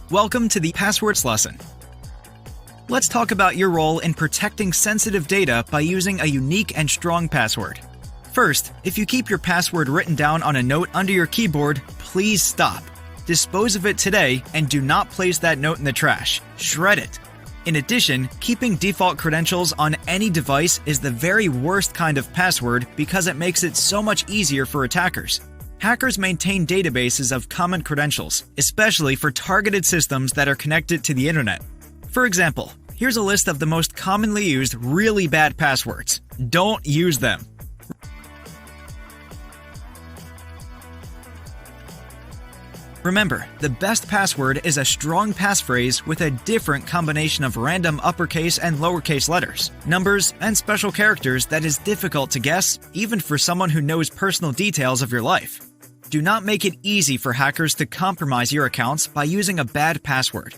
Welcome to the Passwords lesson. Let's talk about your role in protecting sensitive data by using a unique and strong password. First, if you keep your password written down on a note under your keyboard, please stop. Dispose of it today and do not place that note in the trash. Shred it. In addition, keeping default credentials on any device is the very worst kind of password because it makes it so much easier for attackers. Hackers maintain databases of common credentials, especially for targeted systems that are connected to the internet. For example, here's a list of the most commonly used really bad passwords. Don't use them. Remember, the best password is a strong passphrase with a different combination of random uppercase and lowercase letters, numbers, and special characters that is difficult to guess, even for someone who knows personal details of your life. Do not make it easy for hackers to compromise your accounts by using a bad password.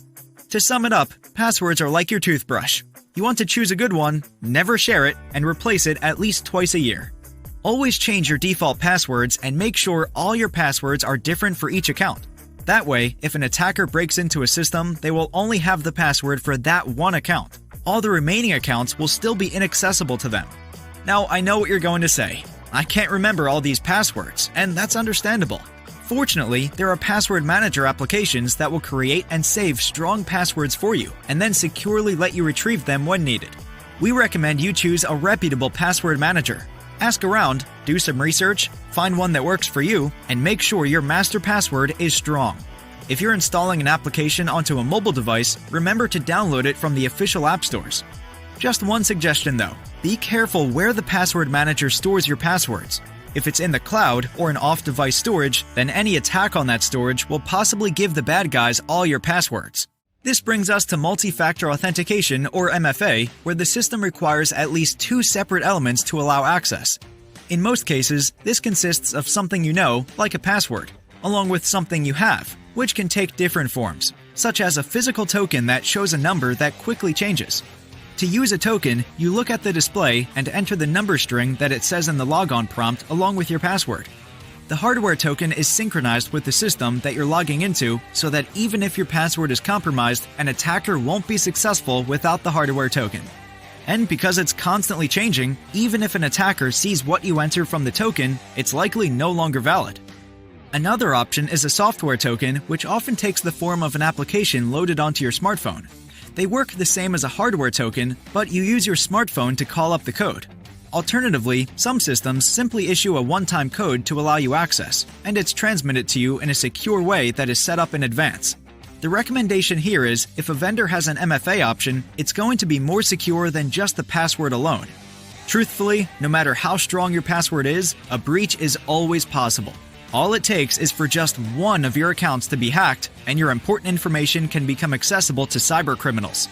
To sum it up, passwords are like your toothbrush. You want to choose a good one, never share it, and replace it at least twice a year. Always change your default passwords and make sure all your passwords are different for each account. That way, if an attacker breaks into a system, they will only have the password for that one account. All the remaining accounts will still be inaccessible to them. Now, I know what you're going to say. I can't remember all these passwords, and that's understandable. Fortunately, there are password manager applications that will create and save strong passwords for you, and then securely let you retrieve them when needed. We recommend you choose a reputable password manager. Ask around, do some research, find one that works for you, and make sure your master password is strong. If you're installing an application onto a mobile device, remember to download it from the official app stores. Just one suggestion though, be careful where the password manager stores your passwords. If it's in the cloud or in off-device storage, then any attack on that storage will possibly give the bad guys all your passwords. This brings us to multi-factor authentication, or MFA, where the system requires at least two separate elements to allow access. In most cases, this consists of something you know, like a password, along with something you have, which can take different forms, such as a physical token that shows a number that quickly changes. To use a token, you look at the display and enter the number string that it says in the logon prompt along with your password. The hardware token is synchronized with the system that you're logging into so that even if your password is compromised, an attacker won't be successful without the hardware token. And because it's constantly changing, even if an attacker sees what you enter from the token, it's likely no longer valid. Another option is a software token, which often takes the form of an application loaded onto your smartphone. They work the same as a hardware token, but you use your smartphone to call up the code. Alternatively, some systems simply issue a one-time code to allow you access, and it's transmitted to you in a secure way that is set up in advance. The recommendation here is, if a vendor has an MFA option, it's going to be more secure than just the password alone. Truthfully, no matter how strong your password is, a breach is always possible. All it takes is for just one of your accounts to be hacked, and your important information can become accessible to cybercriminals.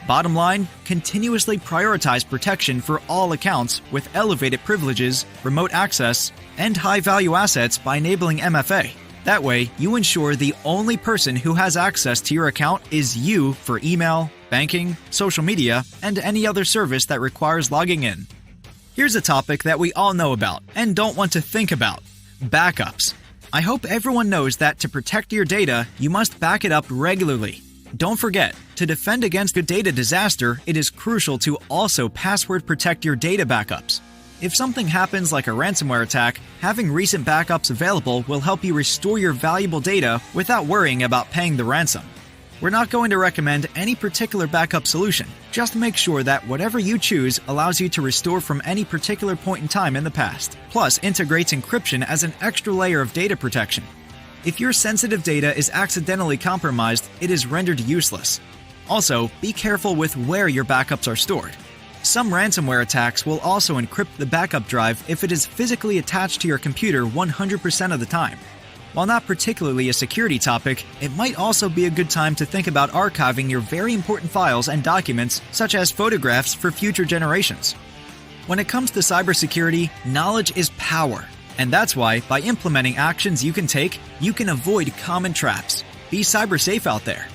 Bottom line, continuously prioritize protection for all accounts with elevated privileges, remote access, and high-value assets by enabling MFA. That way, you ensure the only person who has access to your account is you for email, banking, social media, and any other service that requires logging in. Here's a topic that we all know about and don't want to think about: backups. I hope everyone knows that to protect your data, you must back it up regularly. Don't forget, to defend against a data disaster, it is crucial to also password protect your data backups. If something happens like a ransomware attack, having recent backups available will help you restore your valuable data without worrying about paying the ransom. We're not going to recommend any particular backup solution. Just make sure that whatever you choose allows you to restore from any particular point in time in the past, plus integrates encryption as an extra layer of data protection. If your sensitive data is accidentally compromised, it is rendered useless. Also, be careful with where your backups are stored. Some ransomware attacks will also encrypt the backup drive if it is physically attached to your computer 100% of the time. While not particularly a security topic, it might also be a good time to think about archiving your very important files and documents, such as photographs, for future generations. When it comes to cybersecurity, knowledge is power. And that's why, by implementing actions you can take, you can avoid common traps. Be cyber safe out there.